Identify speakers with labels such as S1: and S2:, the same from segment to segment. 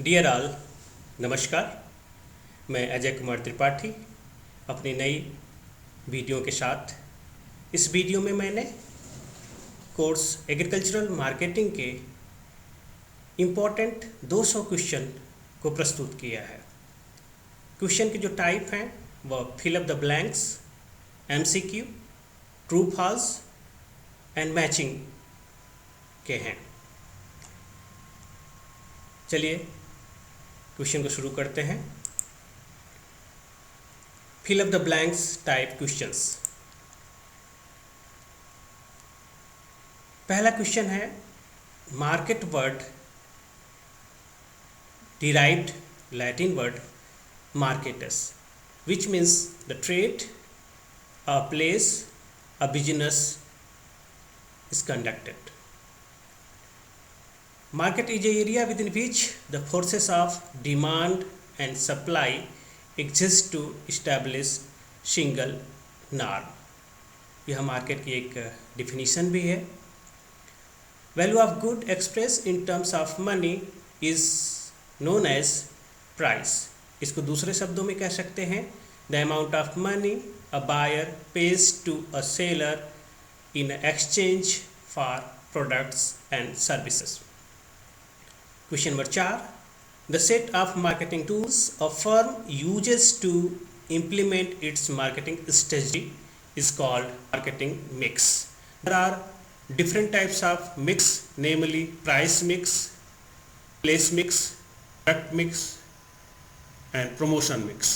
S1: Dear all, नमस्कार। मैं अजय कुमार त्रिपाठी अपनी नई वीडियो के साथ। इस वीडियो में मैंने कोर्स एग्रीकल्चरल मार्केटिंग के इम्पोर्टेंट 200 क्वेश्चन को प्रस्तुत किया है। क्वेश्चन के जो टाइप हैं वह fill up the blanks, MCQ, true false and matching के हैं। चलिए क्वेश्चन को शुरू करते हैं। Fill up the blanks type questions. पहला क्वेश्चन है, market word derived Latin word marketus, which means the trade, a place, a business is conducted. Market is an area within which the forces of demand and supply exist to establish single norm. यह market की एक definition भी है। Value of good express in terms of money is known as price. इसको दूसरे शब्दों में कह सकते हैं the amount of money a buyer pays to a seller in exchange for products and services. Question number 4. The set of marketing tools a firm uses to implement its marketing strategy is called marketing mix. There are different types of mix, namely price mix, place mix, product mix and promotion mix.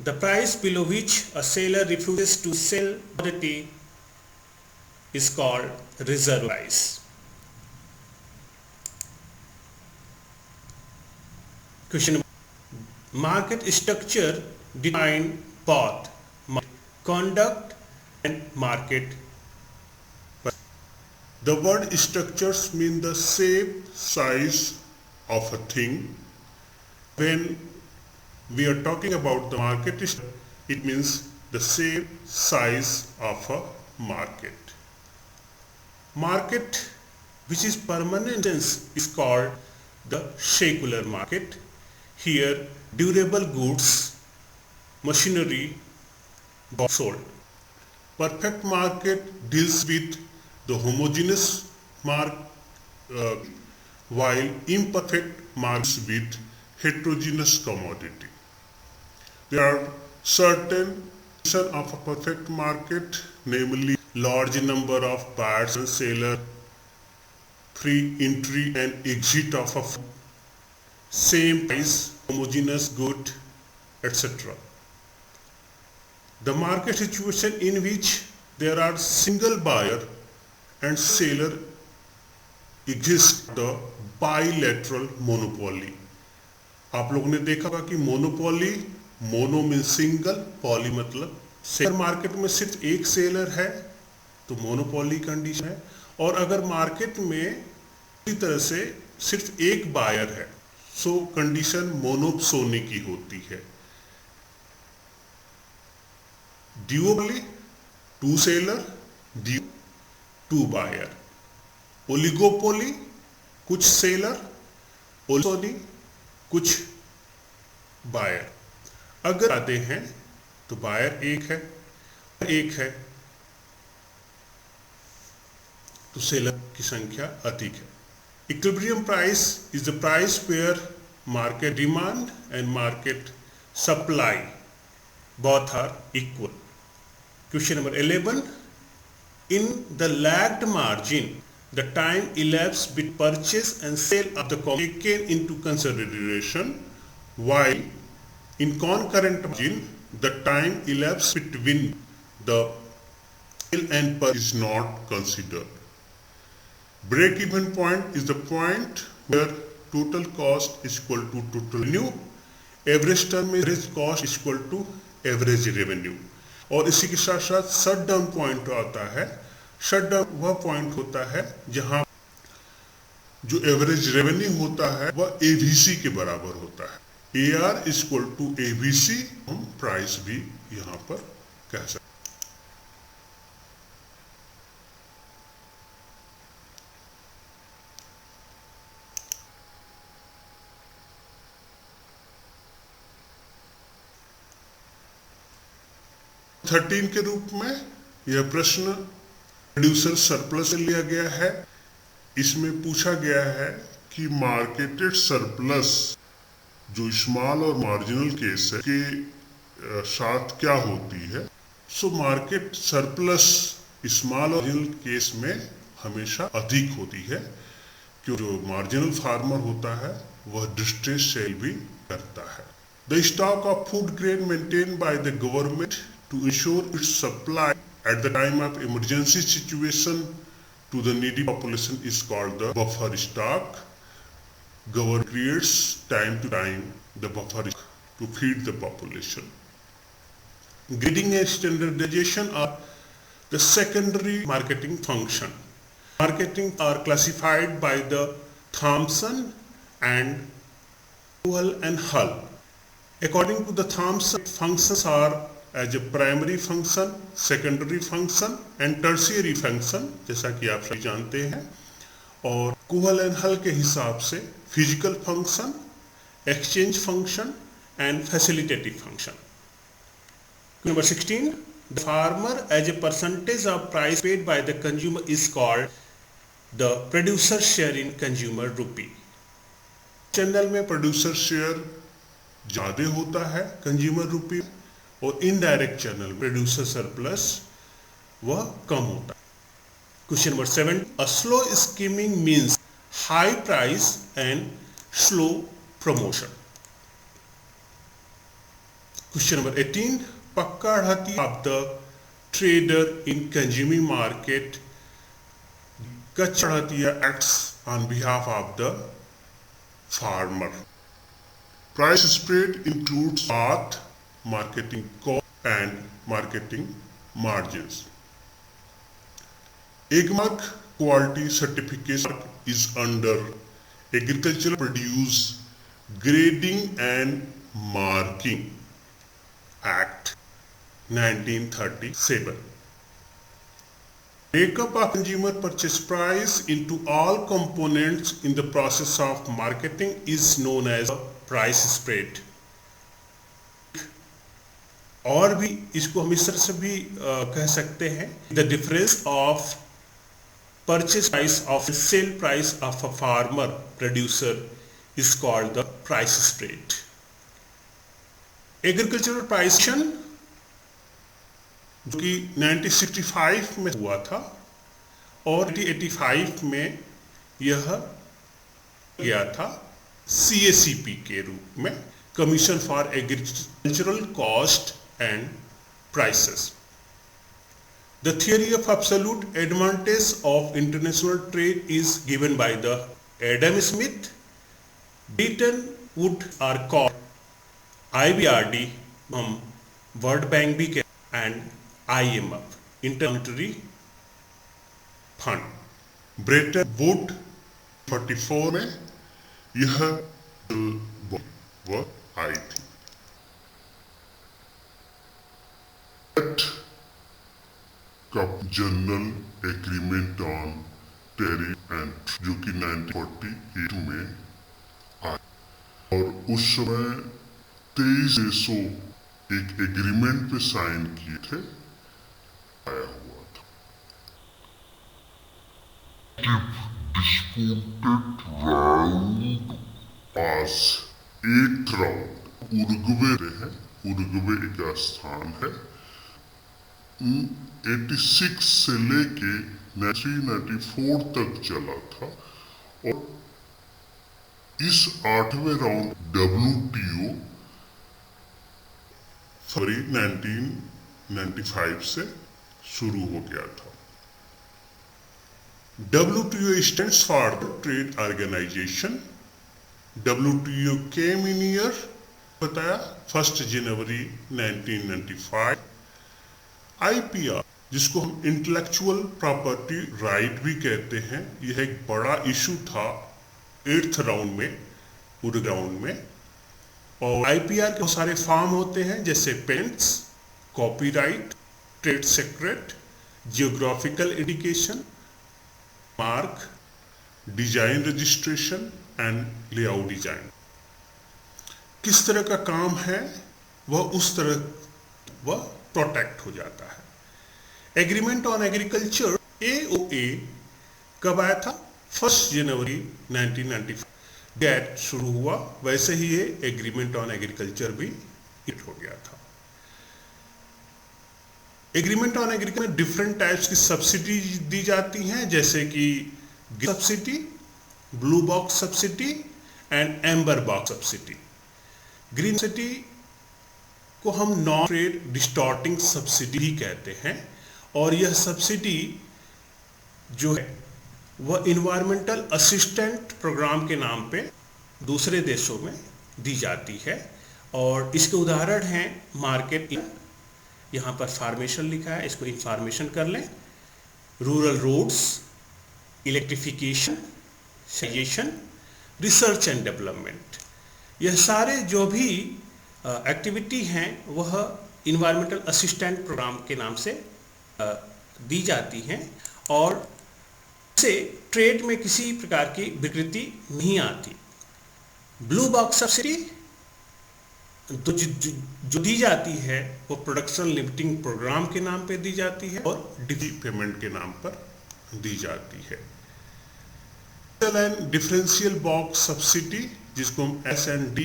S1: The price below which a seller refuses to sell commodity is called reserve price. Question: market structure define both conduct and market.
S2: The word structures mean the shape, size of a thing. When we are talking about the market, it means the shape, size of a market. Market which is permanent is called the secular market. Here durable goods, machinery are sold. Perfect market deals with the homogeneous while imperfect markets with heterogeneous commodity. There are certain of a perfect market, namely large number of buyers and sellers, free entry and exit of a same price, homogeneous good, etc. The market situation in which there are single buyer and seller exist the bilateral monopoly. आप लोगों ने देखा होगा कि monopoly, mono mean single, poly मतलब share market में सिर्फ एक सेलर है तो मोनोपोली कंडीशन है, और अगर मार्केट में इसी तरह से सिर्फ एक बायर है सो कंडीशन मोनोप्सोनी की होती है। Duopoly, two seller, two buyer. Oligopoly, कुछ सेलर, ओलिगोपोली, कुछ बायर। अगर आते हैं तो बायर एक है तो सेलर की संख्या अधिक है। Equilibrium price is the price where market demand and market supply both are equal. Question number 11. In the lagged margin, the time elapsed between purchase and sale of the commodity taken into consideration, while in concurrent margin, the time elapsed between the sale and purchase is not considered. Break-even point is the point where total cost is equal to total revenue. Average term में average cost is equal to average revenue, और इसी के साथ साथ shut down point आता है। Shut down वह point होता है जहां जो एवरेज रेवेन्यू होता है वह एवीसी के बराबर होता है। AR is equal to AVC, हम प्राइस भी यहां पर कह सकते हैं। 13 के रूप में यह प्रश्न प्रोड्यूसर सरप्लस से लिया गया है। इसमें पूछा गया है कि मार्केटेड सरप्लस जो स्मॉल और मार्जिनल केस है के साथ क्या होती है। सो मार्केट सरप्लस स्मॉल और मार्जिनल केस में हमेशा अधिक होती है, क्योंकि जो मार्जिनल फार्मर होता है वह डिस्ट्रेस सेल भी करता है। The stock of food grain maintain by the government to ensure its supply at the time of emergency situation to the needy population is called the buffer stock. Government creates time to time the buffer to feed the population. Grading and standardization are the secondary marketing function. Marketing are classified by the Thomson and Kuhl and Hull. According to the Thomson, functions are as a primary function, secondary function and tertiary function, जैसा कि आप सभी जानते हैं। और कुहल and हल के हिसाब से physical function, exchange function and facilitative function. Number 16, the farmer as a percentage of price paid by the consumer is called the producer share in consumer rupee. Channel में प्रोड्यूसर शेयर ज्यादा होता है consumer रूपी, और indirect channel producer surplus वह कम होता है। Question number 7, a slow skimming means high price and slow promotion. Question number 18, पक्का ढाती of the trader in consuming market कच्चा ढातिया acts on behalf of the farmer. Price spread includes both marketing cost and marketing margins. AGMARK quality certification is under Agricultural Produce Grading and Marking Act 1937. Breakup of consumer purchase price into all components in the process of marketing is known as price spread. और भी इसको हम इस तरह से भी कह सकते हैं, the difference of purchase price of sale price of a farmer producer is called the price spread. Agricultural pricing जो कि 1965 में हुआ था और 1985 में यह गया था CACP के रूप में, commission for agricultural cost and prices. The theory of absolute advantage of international trade is given by the Adam Smith. Bretton Woods are called IBRD, World Bank भी कहते हैं, and IMF, Intermonetary Fund. Brayton would 44 में यह आई थी। General agreement on tariff and जो कि 1948 में आया, और उस समय 23 देशों एक एग्रीमेंट पे साइन किए थे, आया हुआ था। डिस्प्यूटेड राउंड पास 8th राउंड उरुग्वे है, उरुग्वे एक स्थान है। 86 से लेके 1994 तक चला था, और इस 8वें राउंड WTO फरवरी 1995 से शुरू हो गया था। WTO stands for the Trade Organization. WTO came in year बताया 1 जनवरी 1995। IPR जिसको हम इंटेलेक्चुअल प्रॉपर्टी राइट भी कहते हैं, यह एक बड़ा इशू था 8th राउंड में, पूरे राउंड में। और IPR के बहुत सारे फॉर्म होते हैं, जैसे patents, copyright, trade secret, geographical indication, mark, design registration and layout design. किस तरह का काम है वह उस तरह वह प्रोटेक्ट हो जाता है। एग्रीमेंट ऑन एग्रीकल्चर AOA कब आया था? 1 जनवरी 1995 डेट शुरू हुआ, वैसे ही ये एग्रीमेंट ऑन एग्रीकल्चर भी हिट हो गया था। एग्रीमेंट ऑन एग्रीकल्चर में डिफरेंट टाइप्स की सब्सिडी दी जाती हैं, जैसे कि subsidy, blue box subsidy and amber box subsidy. Green subsidy को हम नॉन ट्रेड डिस्टॉर्टिंग सब्सिडी ही कहते हैं, और यह सब्सिडी जो है वह इन्वायरमेंटल असिस्टेंट प्रोग्राम के नाम पे दूसरे देशों में दी जाती है। और इसके उदाहरण हैं मार्केट, यहाँ पर फार्मेशन लिखा है, इसको इंफॉर्मेशन कर लें, rural roads, electrification, suggestion, research and development. यह सारे जो भी एक्टिविटी हैं वह इन्वायरमेंटल असिस्टेंट प्रोग्राम के नाम से दी जाती हैं, और से ट्रेड में किसी प्रकार की विकृति नहीं आती। ब्लू बॉक्स सब्सिडी जो दी जाती है वो प्रोडक्शन लिमिटिंग प्रोग्राम के नाम पे दी जाती है और पेमेंट के नाम पर दी जाती है। डिफरेंशियल बॉक्स सब्सिडी, जिसको हम S&D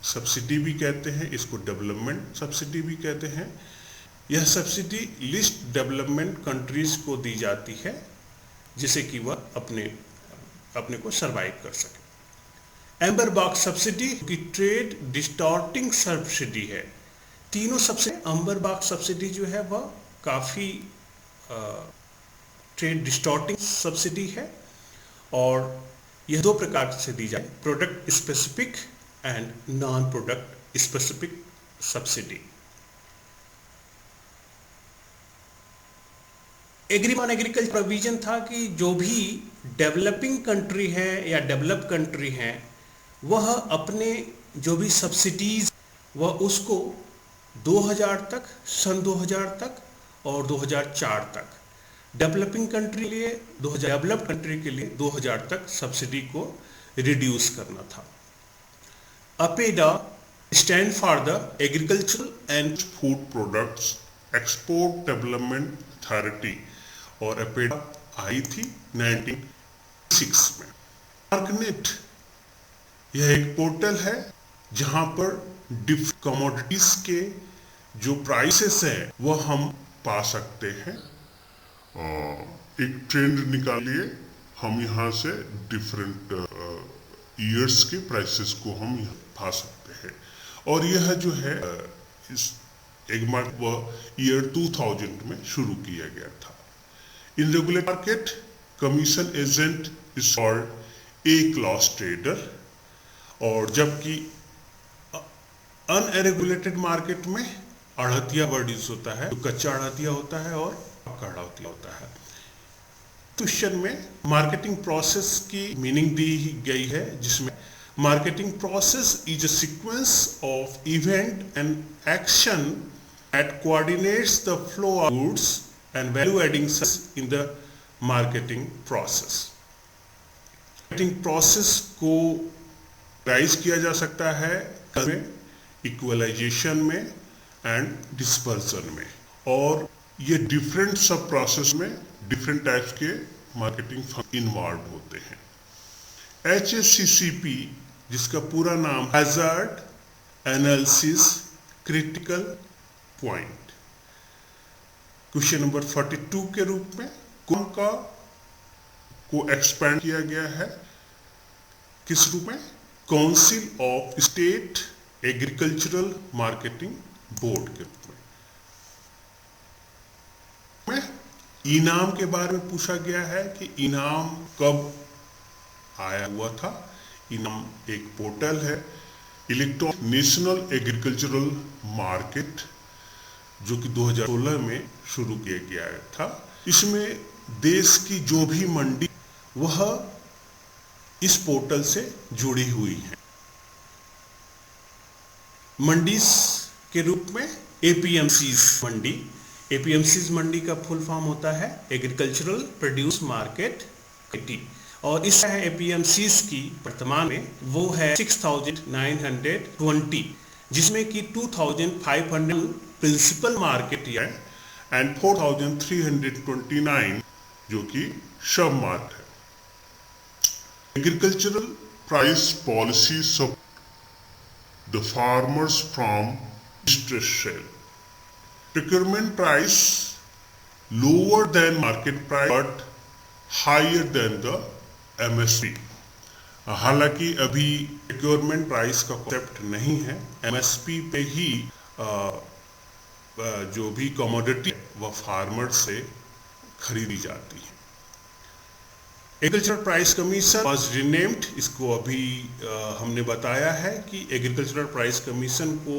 S2: सब्सिडी भी कहते हैं, इसको डेवलपमेंट सब्सिडी भी कहते हैं। यह सब्सिडी लिस्ट डेवलपमेंट कंट्रीज को दी जाती है, जिससे कि वह अपने को सरवाइव कर सके। एम्बर बॉक्स सब्सिडी की ट्रेड डिस्टॉर्टिंग सब्सिडी है। तीनों सब्सिडी, एम्बर बॉक्स सब्सिडी जो है वह काफ़ी ट्रेड डिस्टॉर्टिंग सब्सिडी है, और यह 2 प्रकार से दी जाए, product specific and non product specific subsidy. Agreement on agriculture provision था कि जो भी डेवलपिंग कंट्री है या डेवलप कंट्री है वह अपने जो भी सब्सिडीज वह उसको 2000 तक, सन 2000 तक और 2004 तक, डेवलपिंग कंट्री के लिए, डेवलप्ड कंट्री के लिए 2000 तक सब्सिडी को रिड्यूस करना था। APEDA stand for the agricultural and food products export development authority, और अपेडा आई थी 1996 में। मार्कनेट यह एक पोर्टल है जहां पर डिफरेंट कमोडिटीज के जो प्राइसेस हैं वह हम पा सकते हैं। एक ट्रेंड निकालिए, हम यहाँ से डिफरेंट ईयर्स के प्राइसेस को हम यहाँ पा सकते हैं, और यह जो है इस एगमार्क वह ईयर 2000 में शुरू किया गया था। In regulated market commission agent is called A class trader, और जबकि अनरेगुलेटेड मार्केट में अड़हतिया वर्ड यूज होता है, तो कच्चा अड़हतिया होता है और पक्का अड़हतिया होता है। क्वेश्चन में मार्केटिंग प्रोसेस की मीनिंग दी गई है, जिसमें marketing process is a sequence of event and action that coordinates the flow of goods and value adding in the marketing process. Marketing process को राइज किया जा सकता है में, इक्वलाइजेशन में एंड डिस्पर्सन में, और ये डिफरेंट सब प्रोसेस में डिफरेंट टाइप्स के मार्केटिंग इन्वॉल्व होते हैं। HACCP, जिसका पूरा नाम hazard analysis critical point, question number 42 के रूप में कौन का को एक्सपैंड किया गया है, किस रूप में? Council of state agricultural marketing board के रूप में। इनाम के बारे में पूछा गया है कि इनाम कब आया हुआ था। इनाम एक पोर्टल है, इलेक्ट्रॉनिक नेशनल एग्रीकल्चरल मार्केट, जो कि 2016 में शुरू किया गया था। इसमें देश की जो भी मंडी वह इस पोर्टल से जुड़ी हुई है। मंडी के रूप में APMCs मंडी, APMCs मंडी का फुल फॉर्म होता है एग्रीकल्चरल प्रोड्यूस मार्केट कमेटी, और इस APMCs की वर्तमान में वो है 6920, जिसमें कि 2500 प्रिंसिपल मार्केट यार्ड एंड 4329 जो कि सब मार्केट है। एग्रीकल्चरल प्राइस पॉलिसी सब the farmers from distress sale. Procurement price lower than market price but higher than the MSP. हालांकि अभी procurement price का concept नहीं है, MSP पे ही जो भी commodity वह farmer से खरीदी जाती है। Agricultural price commission was renamed, इसको अभी हमने बताया है कि एग्रीकल्चरल प्राइस कमीशन को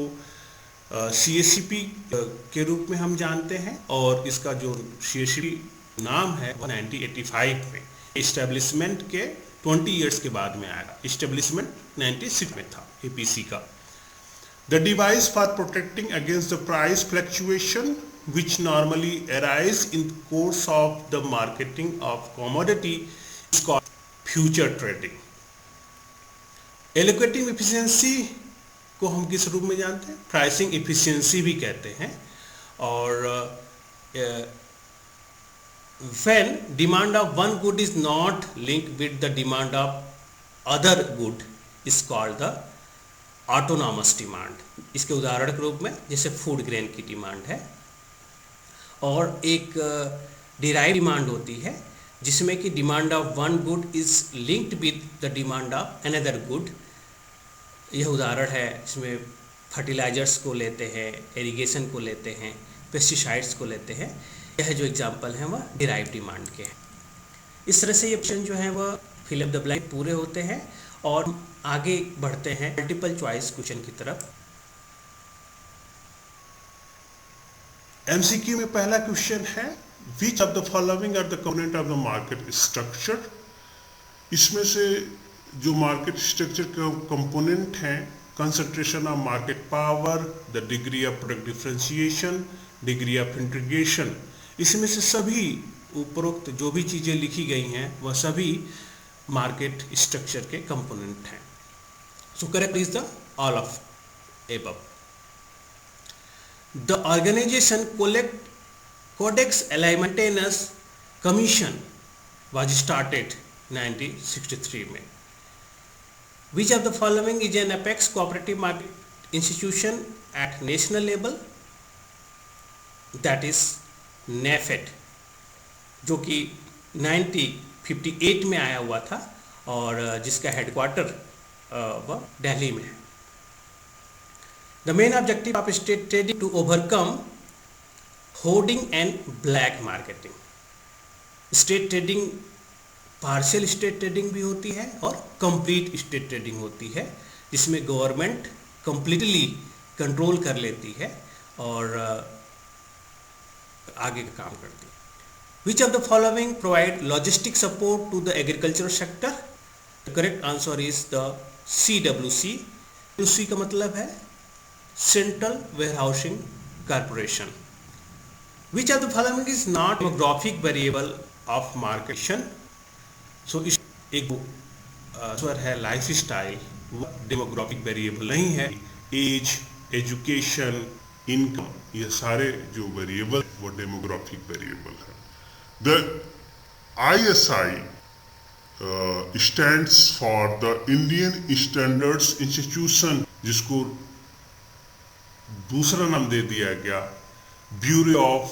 S2: CACP के रूप में हम जानते हैं और इसका जो CACP नाम है वो 1985 में इस्टेब्लिशमेंट के 20 इयर्स के बाद में आएगा। इस्टेब्लिशमेंट 96 में था APC का। The device for protecting against the price fluctuation which normally arise in the course of the marketing of commodity is called future trading. Allocating efficiency को हम किस रूप में जानते हैं? Pricing efficiency भी कहते हैं। और when demand of one good is not linked with the demand of other good is called the autonomous demand. इसके उदाहरण के रूप में जैसे फूड ग्रेन की डिमांड है और एक डिराइव डिमांड होती है जिसमें कि demand of one good is linked with the demand of another good. यह उदाहरण है, इसमें फर्टिलाइजर्स को लेते हैं, इरिगेशन को लेते हैं, पेस्टिसाइड्स को लेते हैं। यह जो एग्जांपल हैं वह डिराइव डिमांड के हैं। इस तरह से ये ऑप्शन जो है वह फिल इन द ब्लैंक पूरे होते हैं और आगे बढ़ते हैं मल्टीपल चॉइस क्वेश्चन की तरफ। MCQ में पहला क्वेश्चन है which of the following are the component of the market structure. इसमें से जो मार्केट स्ट्रक्चर के कंपोनेंट हैं, concentration of market power, the degree of product differentiation, degree of integration, इसमें से सभी उपरोक्त जो भी चीज़ें लिखी गई हैं वह सभी मार्केट स्ट्रक्चर के कंपोनेंट हैं। So correct is the all of above. The organization Codex Alimentarius Commission was started 1963 में। Which of the following is an apex cooperative market institution at national level? That is NAFED, जो कि 1958 में आया हुआ था और जिसका हेडक्वार्टर वह दिल्ली में है। The main objective of state trading to overcome hoarding and black marketing. State trading partial state trading भी होती है और कंप्लीट स्टेट ट्रेडिंग होती है जिसमें गवर्नमेंट कंप्लीटली कंट्रोल कर लेती है और आगे का काम करती है। Which of the following provide logistic support to the agricultural sector? The correct answer is the CWC. CWC का मतलब है Central Warehousing Corporation. Which of the following is not demographic variable of market? So इस एक answer है life style, वो demographic variable नहीं है। As, education, income, ये सारे जो वेरिएबल वो डेमोग्राफिक वेरिएबल है। The ISI stands for the Indian Standards Institution, जिसको दूसरा नाम दे दिया गया ब्यूरो ऑफ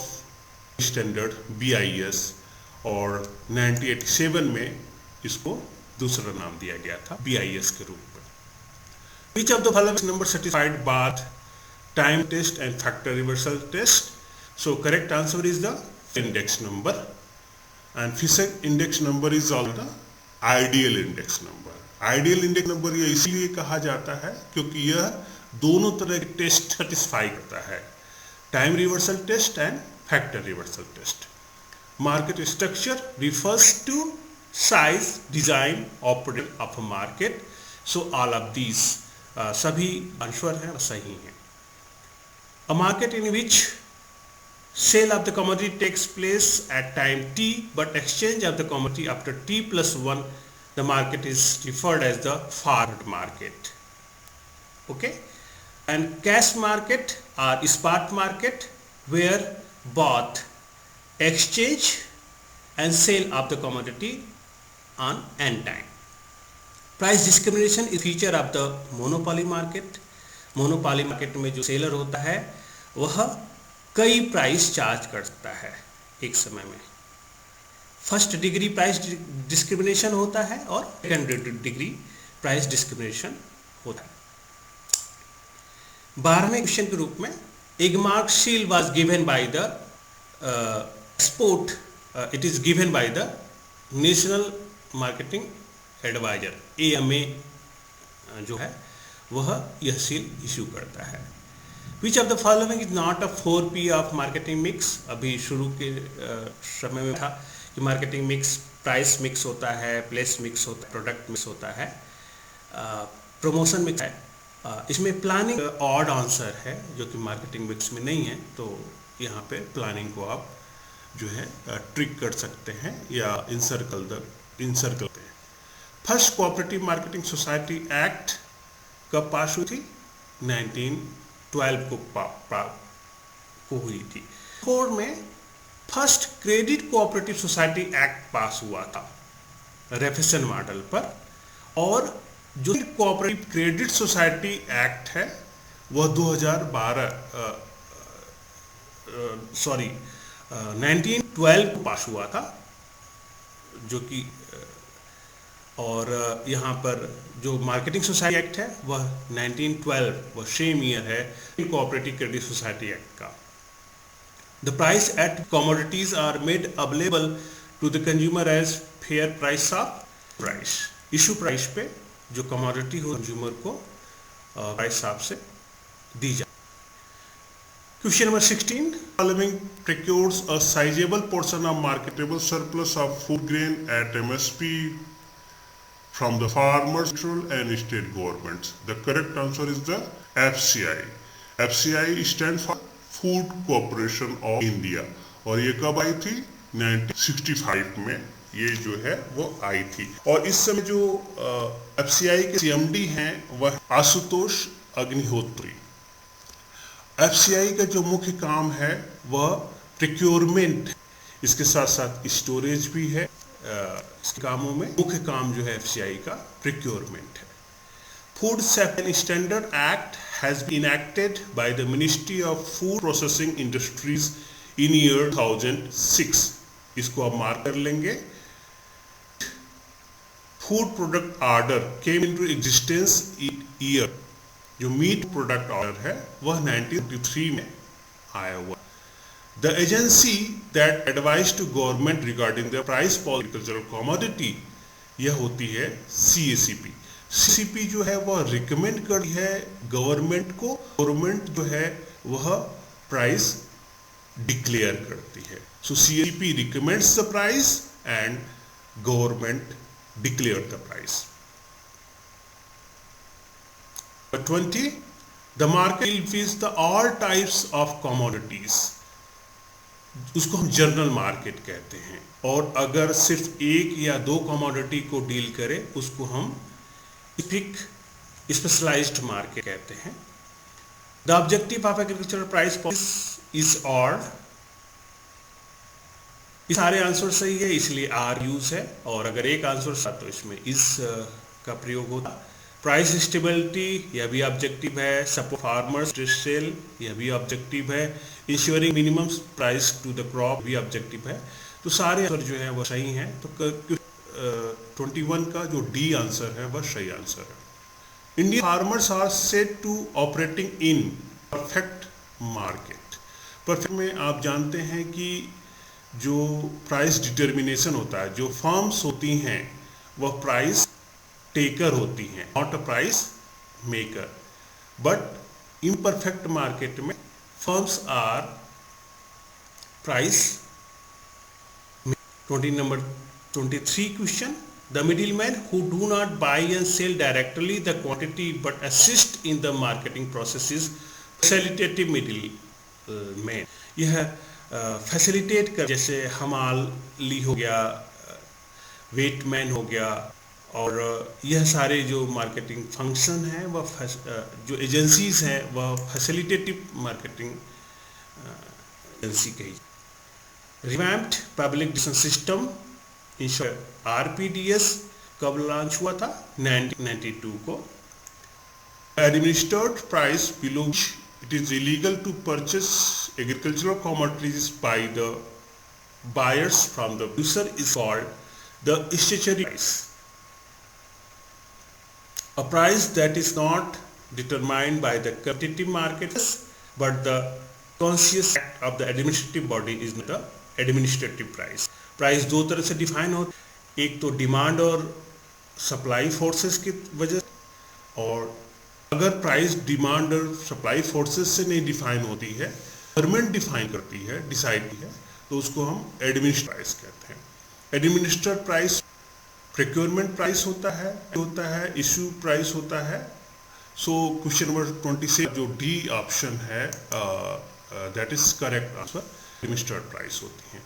S2: स्टैंडर्ड BIS, और 1987 में इसको दूसरा नाम दिया गया था BIS के रूप में। Which of the following number satisfied both time test and factor reversal test? So correct answer is the index number, and Fisher index number is also the ideal index number. Ideal index number ये इसलिए कहा जाता है क्योंकि यह दोनों तरह के टेस्ट सेटिस्फाई करता है, time reversal test and factor reversal test. Market structure refers to size, design, operation of a market. So all of these सभी आंसर हैं और सही हैं। A market in which sale of the commodity takes place at time t but exchange of the commodity after t+1, the market is referred as the forward market. Okay,
S1: and cash market or spot market where both exchange and sale of the commodity on end time. Price discrimination is feature of the monopoly market. Monopoly market में जो seller होता है वह कई price charge कर सकता है एक समय में। फर्स्ट डिग्री प्राइस डिस्क्रिमिनेशन होता है और सेकंड डिग्री प्राइस डिस्क्रिमिनेशन होता है। 12वें क्वेश्चन के रूप में Agmark seal was given by the export, it is given by the national marketing adviser, AMA जो है वह यह सील इशू करता है। Which of the following is not a 4P of marketing mix. अभी शुरू के समय में था कि मार्केटिंग मिक्स प्राइस मिक्स होता है, प्लेस मिक्स होता है, प्रोडक्ट मिक्स होता है, प्रमोशन मिक्स है। इसमें प्लानिंग ऑड आंसर है जो कि मार्केटिंग मिक्स में नहीं है, तो यहाँ पे प्लानिंग को आप जो है ट्रिक कर सकते हैं या इंसर्कल करते हैं। First cooperative marketing society act कब पास हुई थी? 1912 को हुई थी। 4 में first credit cooperative society act पास हुआ था रेफेसन मॉडल पर, और जो कोऑपरेटिव क्रेडिट सोसाइटी एक्ट है वह 1912 को पास हुआ था, जो कि और यहाँ पर जो मार्केटिंग सोसाइटी एक्ट है वह 1912 वह सेम ईयर है कोऑपरेटिव क्रेडिट सोसाइटी एक्ट का। The price at commodities are made available to the consumer as fair price of price. Issue price पे जो कमोडिटी हो कंज्यूमर को प्राइस हिसाब से दी जाए। Question number 16, following procures a sizable portion of marketable surplus of food grain at MSP from the farmers, central and state governments. The correct answer is the FCI. FCI stands for Food Corporation of India, और ये कब आई थी? 1965 में ये जो है वो आई थी। और इस समय जो FCI के CMD हैं वह आशुतोष अग्निहोत्री। FCI का जो मुख्य काम है वह प्रिक्योरमेंट, इसके साथ साथ स्टोरेज भी है। इस कामों में मुख्य काम जो है FCI का प्रिक्योरमेंट है। Food safety standard act has been enacted by the ministry of food processing industries in year 2006। इसको आप मार्क कर लेंगे। Food product order came into existence year, जो मीट प्रोडक्ट ऑर्डर है वह 1953 में आया हुआ। The agency that advised to government regarding the price policy agricultural commodity, यह होती है CACP। CACP जो है वह रिकमेंड करती है गवर्नमेंट को, गवर्नमेंट जो है वह प्राइस डिक्लेयर करती है। So CACP recommends the price and government declare the price. 20, the market is the all types of commodities, उसको हम जनरल मार्केट कहते हैं, और अगर सिर्फ एक या दो कमोडिटी को डील करें उसको हम स्पेशलाइज्ड मार्केट कहते हैं। The objective of agricultural price policy is odd. सारे आंसर सही है इसलिए आर यूज है, और अगर एक आंसर सही तो इसमें इस का प्रयोग होता। प्राइस स्टेबिलिटी यह भी ऑब्जेक्टिव है। सपोर्ट फार्मर्स टू सेल यह भी ऑब्जेक्टिव है। Ensuring minimum price to the crop भी ऑब्जेक्टिव है। तो सारे आंसर जो है वह सही हैं। तो 21 का जो डी आंसर है वह सही आंसर है। Indian farmers are said to operating in perfect market. Perfect में आप जानते हैं कि जो प्राइस डिटर्मिनेशन होता है, जो फर्म्स होती हैं वह प्राइस टेकर होती हैं, not a price maker. But imperfect market में firms are price. 23 question, the middleman who do not buy and sell directly the quantity but assist in the marketing process is facilitative middleman. यह facilitate कर, जैसे हमाली हो गया, वेटमैन हो गया,
S2: और यह सारे जो मार्केटिंग फंक्शन हैं वह जो एजेंसीज हैं वह फैसिलिटेटिव मार्केटिंग एजेंसी कही। Revamped public decision system RPDS कब लॉन्च हुआ था? 1992 को। Administered price below it is illegal to purchase agricultural commodities by the buyers from the producer is called the statutory price. A price that is not determined by the competitive markets but the conscious act of the administrative body is not the administrative price. Price दो तरह से define होता है, एक तो demand और supply forces की वजह से, और अगर प्राइस डिमांड और सप्लाई फोर्सेस से नहीं डिफाइन होती है, गवर्नमेंट डिफाइन करती है, डिसाइड की है, तो उसको हम एडमिनिस्ट्रेटिव प्राइस कहते हैं। एडमिनिस्ट्रेटिव प्राइस प्रोक्योरमेंट प्राइस होता है इशू प्राइस होता है। सो क्वेश्चन नंबर 26 जो डी ऑप्शन है that is correct answer, administrative price होती है।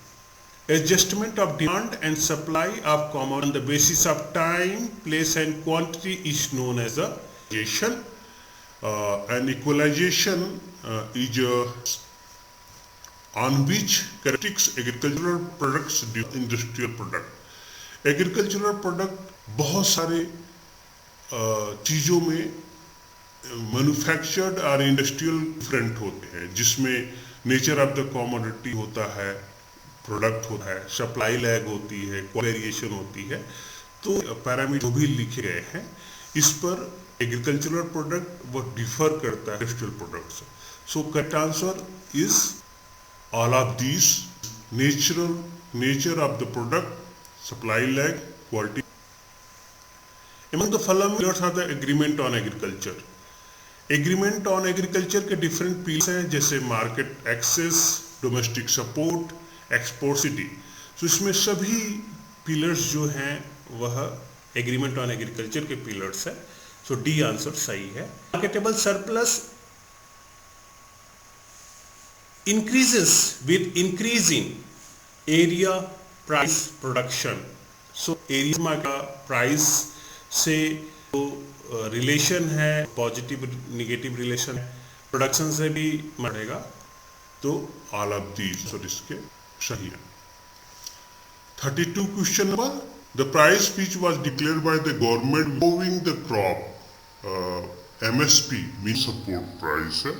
S2: Adjustment of demand and supply of commodity on the basis of time, place and quantity is known as a equalisation. And equalisation is on which characteristics agricultural products differ industrial product. Agricultural product बहुत सारे चीज़ों में manufactured और industrial different होते हैं, जिसमें nature of the commodity होता है, प्रोडक्ट होता है, सप्लाई लैग होती है, वेरिएशन होती है। तो पैरामीटर जो भी लिखे गए हैं इस पर एग्रीकल्चरल प्रोडक्ट वो डिफर करता है इंडस्ट्रियल प्रोडक्ट से। So correct answer is all of these: nature of the product, supply lag, quality. Among the following pillars are the agreement on agriculture. Agreement on agriculture के different pillars हैं, जैसे market access, domestic support, export subsidy. So इसमें सभी pillars जो हैं वह agreement on agriculture के pillars है। So D आंसर सही है। Marketable surplus increases with increasing area, price, production. So area market price से जो रिलेशन है, पॉजिटिव निगेटिव रिलेशन है, प्रोडक्शन से भी बढ़ेगा। तो ऑल ऑफ दीज और इसके सही है। 32 question number, the price which was declared by the government moving the crop MSP mean support price है,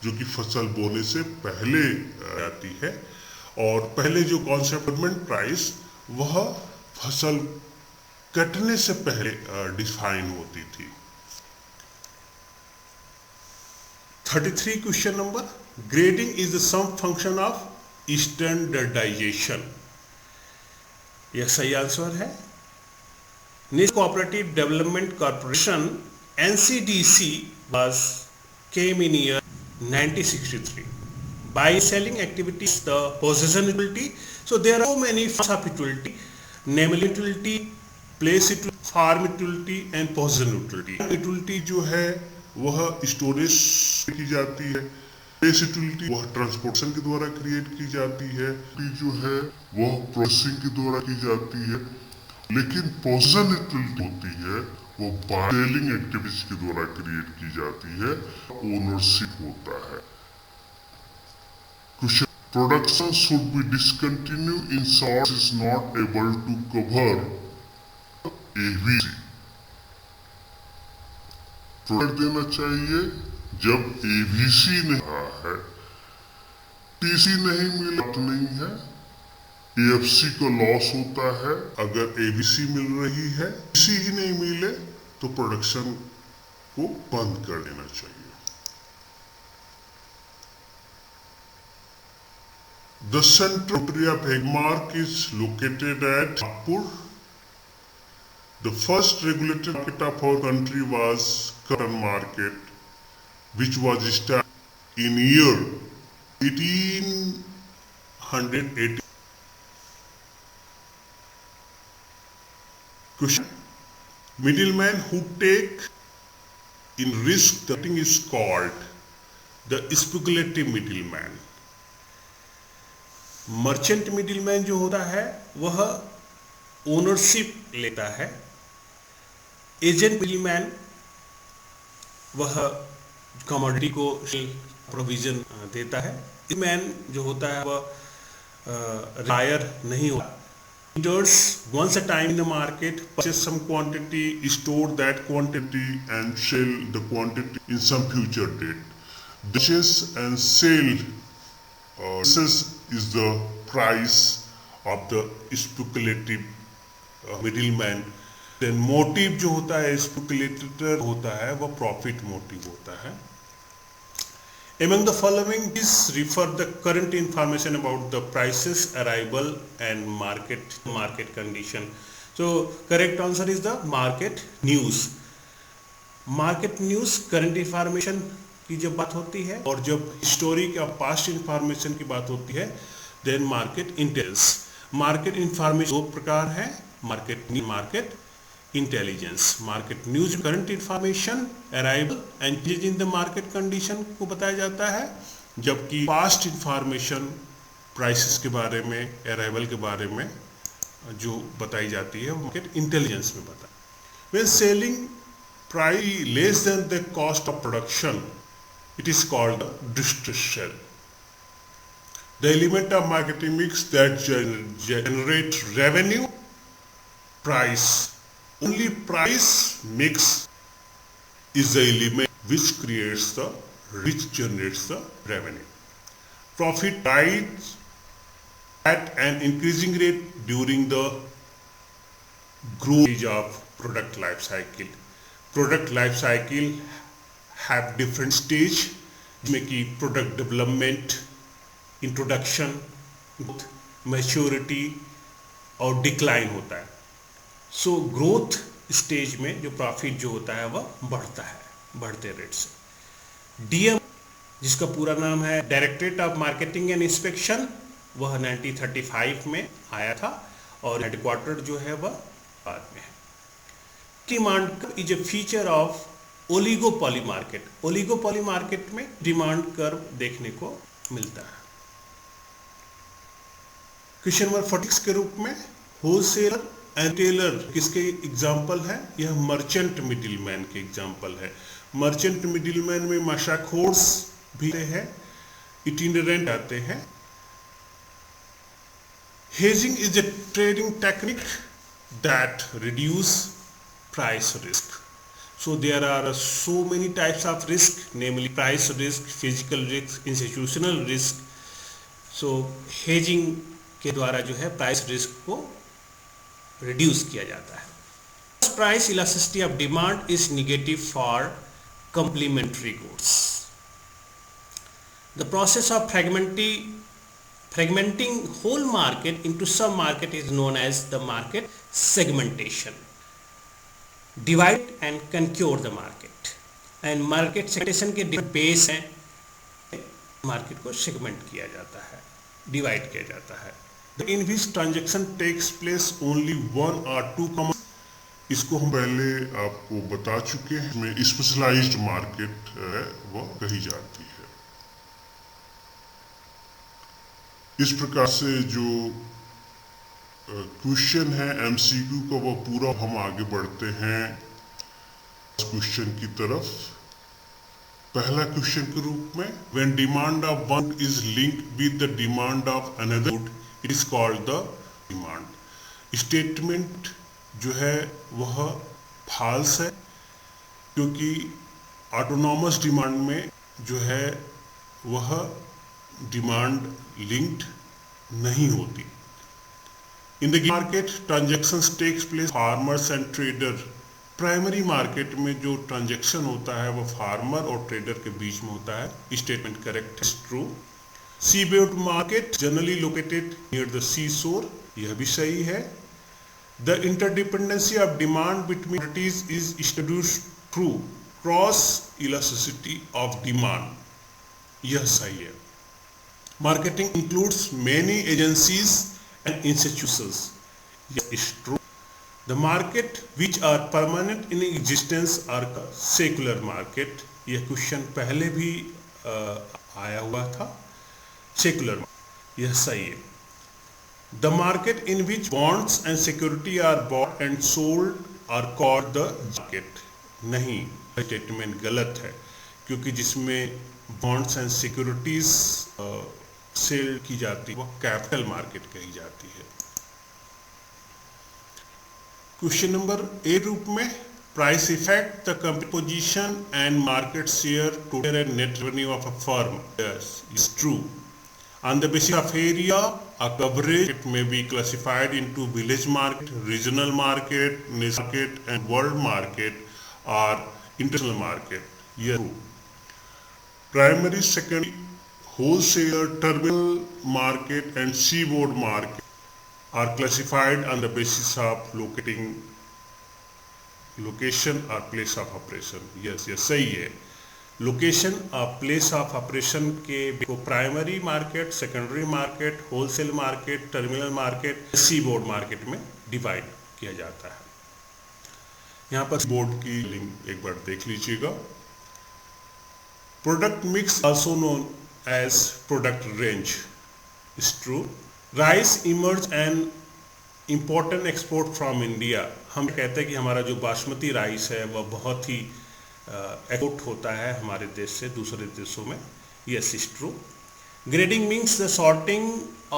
S2: जो कि फसल बोने से पहले आती है। और पहले जो कॉन्सेप्ट गवर्नमेंट प्राइस वह फसल कटने से पहले डिफाइन होती थी। 33 question number, grading is the sum function of standardisation. यह सही आंसर है। National cooperative development corporation NCDC came in year 1963 by selling activities the possession utility. So there are so many forms of utility, namely utility, place utility, farm utility and possession utility. Utility जो है वह storage की जाती है, place utility वह transportation के द्वारा create की जाती है, जो है वह प्रोसेसिंग के द्वारा की जाती है। लेकिन पोजेशन यूटिलिटी होती है वो सेलिंग एक्टिविटीज के द्वारा क्रिएट की जाती है, ओनरशिप होता है। Question, production should be discontinue in sort is not able to cover ABC। Product देना चाहिए जब ABC नहीं रहा है, TC नहीं मिला तो नहीं है, AFC को लॉस होता है अगर ABC मिल रही है, TC ही नहीं मिले तो प्रोडक्शन को बंद कर देना चाहिए। The center of Hegmark is located at Nagpur. The first regulated market of our country was cotton market, which was established in year 1880. Question, middleman who take in risk trading is called the speculative middleman. Merchant middleman जो होता है वह ownership लेता है agent middleman वह commodity को provision देता है। मैन जो होता है वह रायर नहीं होता। Traders once a time in the market purchase some quantity, store that quantity and sell the quantity in some future date. The purchase and sale this is the price of the speculative middleman. Then motive जो होता है speculator होता है वह profit motive होता है। Among the following is refer the current information about the prices, arrival and market condition. So correct answer is the market news. Market news current information की जब बात होती है और जब हिस्टोरिक या पास्ट इंफॉर्मेशन की बात होती है then market intelligence. Market information दो प्रकार है, market intelligence. Market news current information, arrival and change in the market condition को बताया जाता है, जबकि पास्ट इंफॉर्मेशन प्राइसेस के बारे में, अराइवल के बारे में जो बताई जाती है मार्केट इंटेलिजेंस में बताया। When selling price less than the cost of production it is called distress sell. The element of marketing mix that generate revenue, price. Only price mix is the element which generates the revenue. Profit rise at an increasing rate during the growth stage of product life cycle. Product life cycle have different stage जिसमें कि product development, introduction, maturity और decline होता है। So growth stage में जो profit जो होता है वह बढ़ता है बढ़ते रेट से। डीएम जिसका पूरा नाम है directorate of marketing and inspection, वह 1935 में आया था और हेडक्वार्टर जो है वह बाद में है। Demand is a feature of oligopoly market. Oligopoly market में डिमांड कर्व देखने को मिलता है। क्वेश्चन नंबर 46 के रूप में होलसेलर एंड टेलर किसके एग्जाम्पल है? यह मर्चेंट मिडिलमैन के एग्जाम्पल है। मर्चेंट मिडिलमैन में मशाखोर्स भी है, इटिनरेंट आते हैं। Hedging is a trading technique that reduce price risk. So there are so many types of risk, namely price risk, physical risk, institutional risk. So hedging के द्वारा जो है प्राइस रिस्क को रिड्यूस किया जाता है। Price elasticity of demand is negative for complementary goods. The process of fragmenting whole market into sub-market is known as the market segmentation. Divide and conquer the market. And market segmentation के different base हैं, market को segment किया जाता है, divide किया जाता है। In which transaction takes place only one or two common, इसको हम पहले आपको बता चुके हैं। इसमें स्पेशलाइज्ड मार्केट है वो कही जाती है। इस प्रकार से जो क्वेश्चन है एमसीक्यू का वो पूरा हम आगे बढ़ते हैं क्वेश्चन की तरफ। पहला क्वेश्चन के रूप में when demand of one is linked with the demand of another good it is called the demand. Statement जो है वह फॉल्स है, क्योंकि ऑटोनॉमस डिमांड में जो है वह डिमांड लिंक्ड नहीं होती। In the market, transactions takes place farmers and trader. Primary market में जो ट्रांजैक्शन होता है वो फार्मर और ट्रेडर के बीच में होता है। Statement correct is true. Seaboard market generally located near the seashore, यह भी सही है। The interdependency of demand between parties is introduced through cross elasticity of demand, यह सही है। Marketing includes many agencies and institutions, yes, is true. The market which are permanent in existence are secular market, यह question पहले भी आया हुआ था। Secular, यह सही है। The market in which bonds and security are bought and sold are called the market. नहीं, स्टेटमेंट गलत है, क्योंकि जिसमें बॉन्ड्स एंड सिक्योरिटीज सेल की जाती है वो कैपिटल मार्केट कही जाती है। क्वेश्चन नंबर ए रूप में, price effect the composition and market share total and net revenue of a firm. Yes, is true. On the basis of area, a coverage may be classified into village market, regional market, niche market, and world market or international market. Yes. Primary, secondary, wholesaler, terminal market, and seaboard market are classified on the basis of location or place of operation. Yes, सही है। Location और place of operation के को primary market, secondary market, wholesale market, terminal market, seaboard market में divide किया जाता है। यहाँ पर बोर्ड की लिंक एक बार देख लीजिएगा। Product mix also known as product range is true. Rice emerge an important export from India. हम कहते हैं कि हमारा जो बासमती राइस है वह बहुत ही एक्सपोर्ट होता है हमारे देश से दूसरे देशों में। Yes, is true. Grading means the sorting